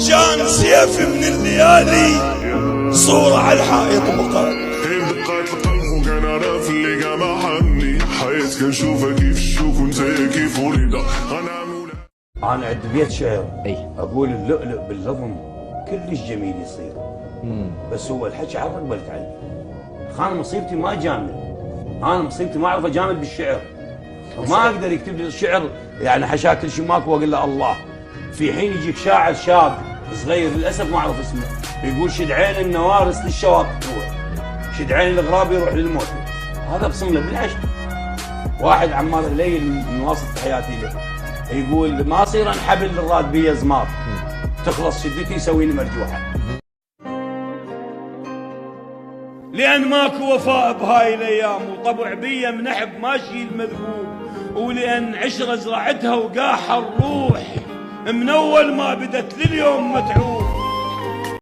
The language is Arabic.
كان سيف من الليالي صورة على الحائط بقى. هي بدقات القلب وكان عارف اللي قام حني حياتك نشوفها كيف الشوك وانت كيف وليدة. انا عندي بيت شعر اقول اللؤلؤ باللظم كلش جميل يصير، بس هو الحكي على رقبه العلم. انا مصيبتي ما اجامل، انا مصيبتي ما اعرف اجامل بالشعر، ما اقدر يكتب لي الشعر يعني حشا كل شيء ماكو واقول له الله. في حين يجيك شاعر شاب صغير للاسف ما اعرف اسمه يقول شد عين النوارس للشواطئ تروح، شد عين الغراب يروح للموت. هذا بصم له بالعشق. واحد عمار الي من واسط حياتي له يقول ما اصير انحبل للراد بيا زمار، تخلص شدتي يسويني مرجوحه. لان ماكو وفاء بهاي الايام، وطبع بيا منحب ماشي المذبوب، ولان عشره زرعتها وقاح الروح من اول ما بدت لليوم متعوب.